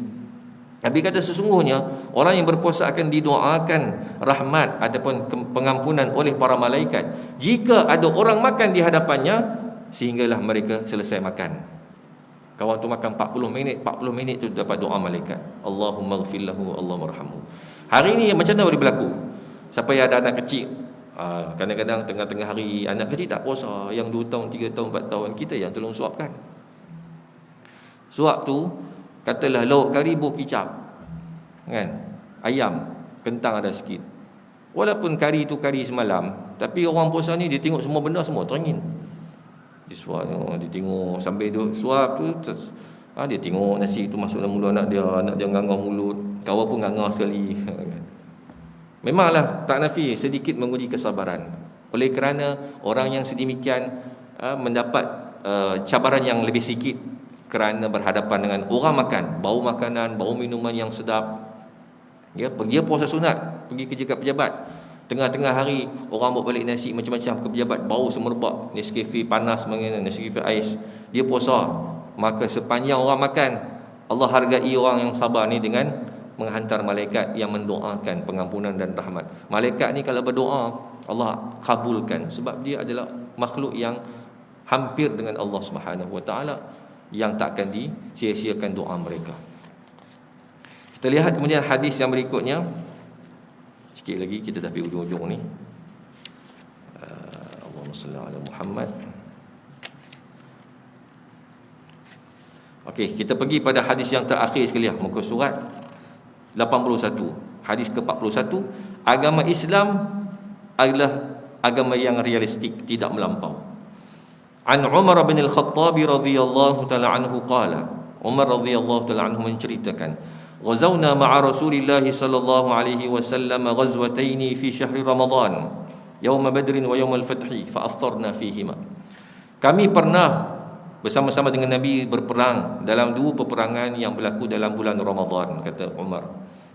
Nabi kata sesungguhnya orang yang berpuasa akan didoakan rahmat ataupun pengampunan oleh para malaikat jika ada orang makan di hadapannya sehinggalah mereka selesai makan. Kawan tu makan 40 minit tu dapat doa malaikat, Allahumma ighfir lahu, Allahumma arhamhu. Hari ni macam mana boleh berlaku? Siapa yang ada anak kecil, kadang-kadang tengah-tengah hari anak kecil tak puasa, yang 2 tahun, 3 tahun, 4 tahun, kita yang tolong suapkan. Suap tu katalah lauk kari buah kicap, kan, ayam, kentang ada sikit. Walaupun kari tu kari semalam, tapi orang puasa ni dia tengok semua benda semua teringin. Dia suap, dia tengok sambil duduk suap tu, dia tengok nasi tu masuk dalam mulut anak dia ngangah mulut, kawan pun ngangah sekali. Memanglah tak nafi sedikit menguji kesabaran. Oleh kerana orang yang sedemikian mendapat cabaran yang lebih sikit kerana berhadapan dengan orang makan, bau makanan, bau minuman yang sedap. Ya, pergi puasa sunat, pergi kerja kat pejabat. Tengah-tengah hari orang bawa balik nasi macam-macam ke pejabat, bau semerbak, Nescafe panas mengenai Nescafe ais. Dia puasa. Maka sepanjang orang makan, Allah hargai orang yang sabar ni dengan menghantar malaikat yang mendoakan pengampunan dan rahmat. Malaikat ni kalau berdoa, Allah kabulkan sebab dia adalah makhluk yang hampir dengan Allah Subhanahu Wa Taala, yang takkan disia-siakan doa mereka. Kita lihat kemudian hadis yang berikutnya. Sikit lagi kita dah pergi ujung-ujung ni. Allahumma salli ala Muhammad. Okey, kita pergi pada hadis yang terakhir sekali lah, muka surat 81. Hadis ke-41, agama Islam adalah agama yang realistik, tidak melampau. An Umar bin Al-Khattab radhiyallahu ta'ala anhu qala, Umar radhiyallahu ta'ala anhu menceritakan, ghazawna ma'a Rasulillah sallallahu alaihi wasallam ghazwatayn fi syahr Ramadan, yaum Badr wa yaum al-Fath, fa aftarna fihima. Kami pernah bersama-sama dengan Nabi berperang dalam 2 peperangan yang berlaku dalam bulan Ramadan, kata Umar,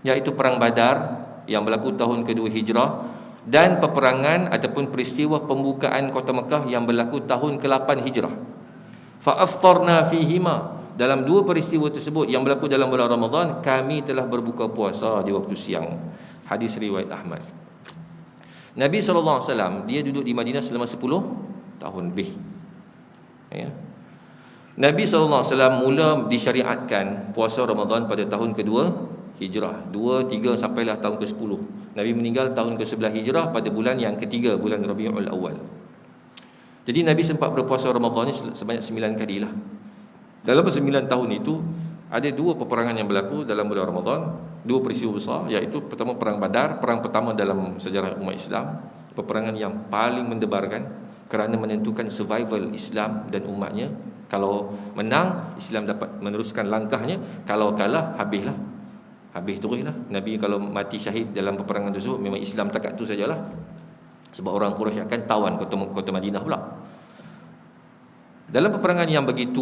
iaitu perang Badar yang berlaku tahun kedua Hijrah dan peperangan ataupun peristiwa pembukaan kota Mekah yang berlaku tahun ke-8 Hijrah. Fa aftarna fihima, dalam 2 peristiwa tersebut yang berlaku dalam bulan Ramadan, kami telah berbuka puasa di waktu siang. Hadis riwayat Ahmad. Nabi SAW dia duduk di Madinah selama 10 tahun lebih. Ya. Nabi SAW mula disyariatkan puasa Ramadan pada tahun kedua Hijrah, 2, 3 sampailah tahun ke-10. Nabi meninggal tahun ke-11 Hijrah pada bulan yang ketiga, bulan Rabiul Awal. Jadi Nabi sempat berpuasa Ramadan ni sebanyak 9 kali lah. Dalam 9 tahun itu ada 2 peperangan yang berlaku dalam bulan Ramadan, 2 peristiwa besar, iaitu pertama Perang Badar, perang pertama dalam sejarah umat Islam, peperangan yang paling mendebarkan kerana menentukan survival Islam dan umatnya. Kalau menang, Islam dapat meneruskan langkahnya. Kalau kalah, habis teruslah. Nabi kalau mati syahid dalam peperangan tersebut, memang Islam takat tu sajalah. Sebab orang Quraisy akan tawan kota Madinah pula. Dalam peperangan yang begitu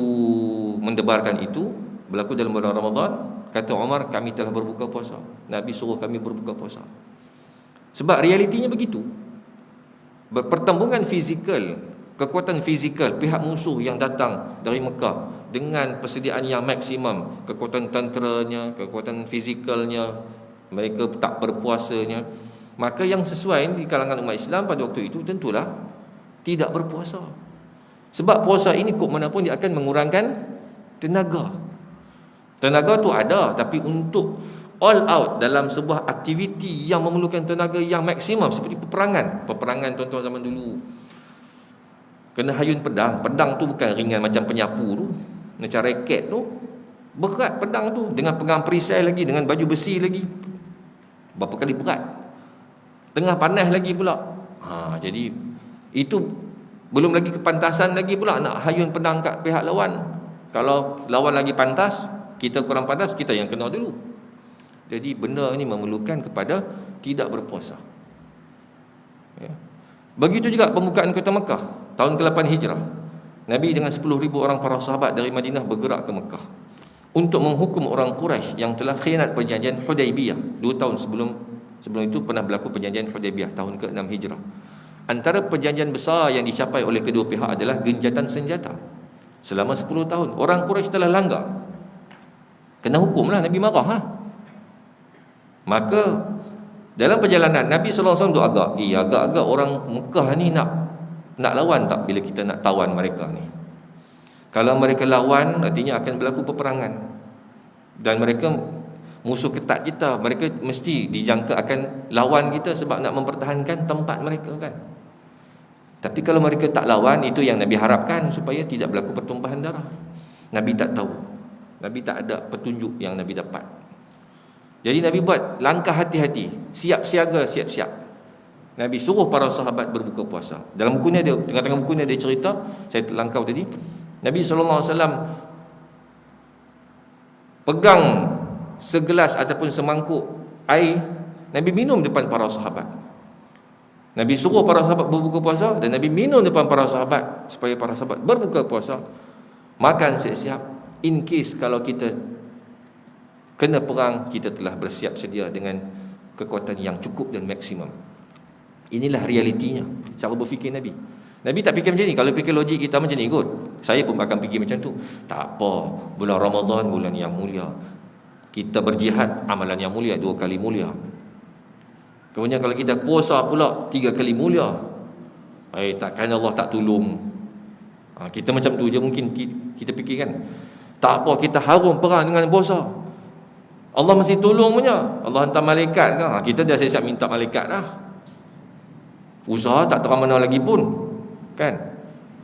mendebarkan itu, berlaku dalam bulan Ramadan, kata Umar, kami telah berbuka puasa. Nabi suruh kami berbuka puasa. Sebab realitinya begitu. Pertembungan fizikal, kekuatan fizikal pihak musuh yang datang dari Mekah dengan persediaan yang maksimum, kekuatan tenteranya, kekuatan fizikalnya, mereka tak berpuasanya, maka yang sesuai di kalangan umat Islam pada waktu itu tentulah tidak berpuasa. Sebab puasa ini kok mana pun dia akan mengurangkan tenaga. Tenaga tu ada, tapi untuk all out dalam sebuah aktiviti yang memerlukan tenaga yang maksimum seperti peperangan tuan-tuan zaman dulu, kena hayun pedang. Pedang tu bukan ringan macam penyapu tu, macam raket tu. Berat pedang tu, dengan pegang perisai lagi, dengan baju besi lagi, berapa kali berat. Tengah panas lagi pula. Jadi itu belum lagi kepantasan lagi pula nak hayun pedang kat pihak lawan. Kalau lawan lagi pantas, kita kurang pantas, kita yang kena dulu. Jadi benda ini memerlukan kepada tidak berpuasa. Ya. Begitu juga pembukaan kota Mekah tahun ke-8 Hijrah. Nabi dengan 10,000 orang para sahabat dari Madinah bergerak ke Mekah untuk menghukum orang Quraisy yang telah khianat perjanjian Hudaibiyah. 2 tahun sebelum itu pernah berlaku perjanjian Hudaibiyah tahun ke-6 Hijrah. Antara perjanjian besar yang dicapai oleh kedua pihak adalah genjatan senjata. Selama 10 tahun orang Quraisy telah langgar, kena hukumlah. Nabi marah. Maka dalam perjalanan Nabi SAW tu agak-agak orang Mekah ni nak lawan tak bila kita nak tawan mereka ni. Kalau mereka lawan, artinya akan berlaku peperangan, dan mereka musuh ketat kita. Mereka mesti dijangka akan lawan kita sebab nak mempertahankan tempat mereka kan. Tapi kalau mereka tak lawan, itu yang Nabi harapkan, supaya tidak berlaku pertumpahan darah. Nabi tak tahu, Nabi tak ada petunjuk yang Nabi dapat. Jadi Nabi buat langkah hati-hati, siap siaga, siap-siap. Nabi suruh para sahabat berbuka puasa. Dalam buku ni ada, tengah-tengah buku ni ada cerita, saya terlangkau tadi. Nabi SAW pegang segelas ataupun semangkuk air, Nabi minum depan para sahabat. Nabi suruh para sahabat berbuka puasa, dan Nabi minum depan para sahabat supaya para sahabat berbuka puasa. Makan siap-siap, in case kalau kita kena perang, kita telah bersiap sedia dengan kekuatan yang cukup dan maksimum. Inilah realitinya cara berfikir Nabi. Nabi tak fikir macam ni. Kalau fikir logik kita macam ni kot, saya pun akan fikir macam tu. Tak apa, bulan Ramadan bulan yang mulia, kita berjihad, amalan yang mulia, 2 kali mulia. Kemudian kalau kita puasa pula 3 kali mulia, takkan Allah tak tolong. Kita macam tu je mungkin kita fikir kan. Tak apa, kita harum perang dengan puasa, Allah mesti tolong punya. Allah hantar malaikat kan. Kita dah siap minta malaikat dah. Usaha tak terang mana lagi pun kan.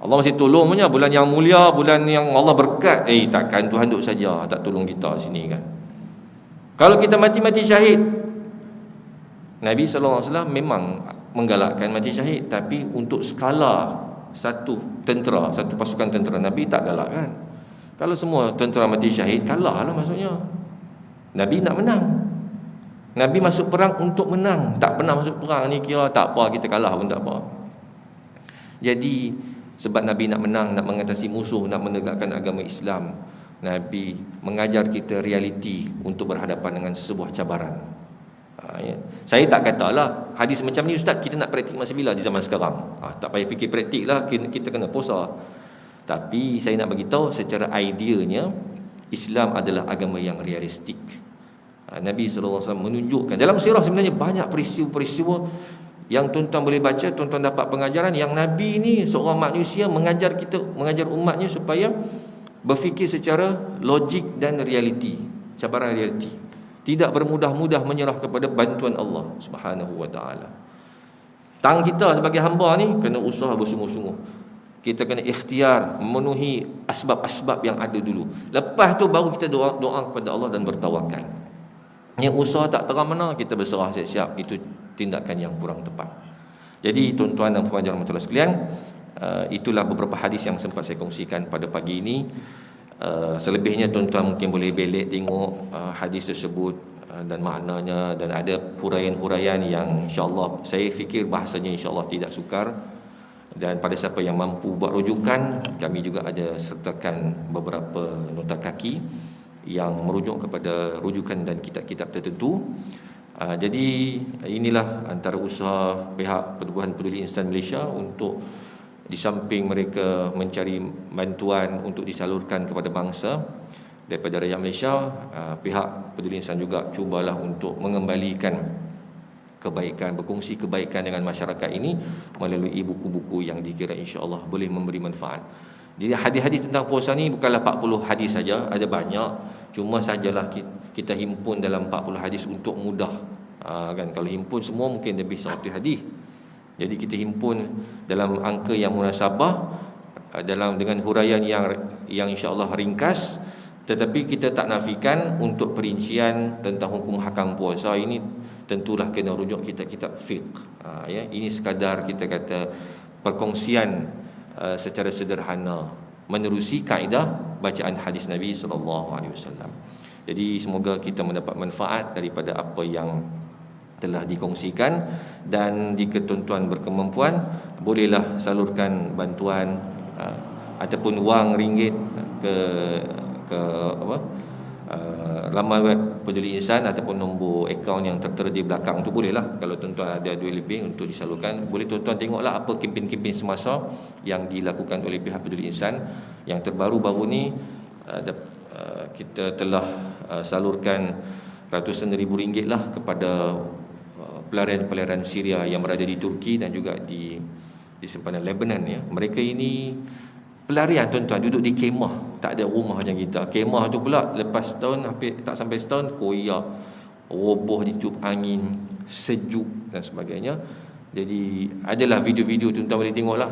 Allah mesti tolong punya. Bulan yang mulia, bulan yang Allah berkat. Takkan Tuhan duduk saja tak tolong kita sini kan. Kalau kita mati-mati syahid, Nabi SAW memang menggalakkan mati syahid, tapi untuk skala satu tentera, satu pasukan tentera, Nabi tak galakkan. Kalau semua tentera mati syahid, kalah lah maksudnya. Nabi nak menang. Nabi masuk perang untuk menang. Tak pernah masuk perang ni kira tak apa, kita kalah pun tak apa. Jadi sebab Nabi nak menang, nak mengatasi musuh, nak menegakkan agama Islam, Nabi mengajar kita realiti untuk berhadapan dengan sesebuah cabaran. Ya. Saya tak katalah hadis macam ni, ustaz, kita nak praktik masa bila di zaman sekarang. Tak payah fikir praktik lah, kita kena puasa. Tapi saya nak bagi tahu secara ideanya, Islam adalah agama yang realistik. Nabi SAW menunjukkan dalam sirah sebenarnya banyak peristiwa-peristiwa yang tuan-tuan boleh baca, tuan-tuan dapat pengajaran yang Nabi ni seorang manusia mengajar kita, mengajar umatnya supaya berfikir secara logik dan realiti, cabaran realiti. Tidak bermudah-mudah menyerah kepada bantuan Allah Subhanahu wa taala. Tang kita sebagai hamba ni kena usaha bersungguh-sungguh. kita kena ikhtiar memenuhi asbab-asbab yang ada dulu. Lepas tu baru kita doa kepada Allah dan bertawakal. Yang usaha tak terang mana, kita berserah siap-siap, itu tindakan yang kurang tepat. Jadi tuan-tuan dan puan-puan rahmatullah sekalian, itulah beberapa hadis yang sempat saya kongsikan pada pagi ini. Selebihnya tuan-tuan mungkin boleh belik tengok hadis tersebut dan maknanya, dan ada huraian-huraian yang insya-Allah saya fikir bahasanya insya-Allah tidak sukar. Dan pada siapa yang mampu buat rujukan, kami juga ada sertakan beberapa nota kaki yang merujuk kepada rujukan dan kitab-kitab tertentu. Jadi inilah antara usaha pihak Pertubuhan Peduli Insan Malaysia untuk di samping mereka mencari bantuan untuk disalurkan kepada bangsa daripada rakyat Malaysia, pihak Peduli Insan juga cubalah untuk mengembalikan kebaikan, berkongsi kebaikan dengan masyarakat ini melalui buku-buku yang dikira insya-Allah boleh memberi manfaat. Jadi hadis-hadis tentang puasa ni bukanlah 40 hadis saja, ada banyak. Cuma sajalah kita himpun dalam 40 hadis untuk mudah. Kan kalau himpun semua mungkin lebih 100 hadis. Jadi kita himpun dalam angka yang munasabah, dengan huraian yang insya-Allah ringkas, tetapi kita tak nafikan untuk perincian tentang hukum hakam puasa ini tentulah kena rujuk kitab-kitab fiqh. Ya, ini sekadar kita kata perkongsian secara sederhana menerusi kaedah bacaan hadis Nabi sallallahu alaihi wasallam. Jadi semoga kita mendapat manfaat daripada apa yang telah dikongsikan, dan jika tuan-tuan berkemampuan bolehlah salurkan bantuan ataupun wang ringgit ke laman web Peduli Insan ataupun nombor akaun yang tertera di belakang tu, bolehlah. Kalau tuan-tuan ada duit lebih untuk disalurkan, boleh tuan-tuan tengoklah apa kempen-kempen semasa yang dilakukan oleh pihak Peduli Insan. Yang terbaru-baru ni kita telah salurkan ratusan ribu ringgit lah kepada pelarian-pelarian Syria yang berada di Turki dan juga di sempadan Lebanon ya. Mereka ini pelarian tuan-tuan, duduk di kemah, tak ada rumah macam kita. Kemah tu pula lepas setahun, hampir tak sampai setahun, koyak, roboh ditiup angin, sejuk dan sebagainya. Jadi adalah video-video tuan-tuan boleh tengoklah.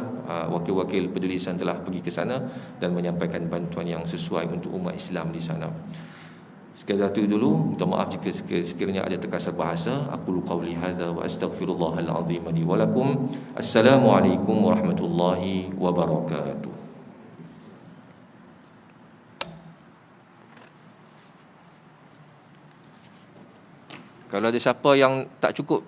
Wakil-wakil Peduli Insan telah pergi ke sana dan menyampaikan bantuan yang sesuai untuk umat Islam di sana. Sekadar itu dulu, minta maaf jika sekiranya ada terkasar bahasa. Aku qauli hadza wa astaghfirullahal azim li wa lakum. Assalamualaikum warahmatullahi wabarakatuh. Kalau ada siapa yang tak cukup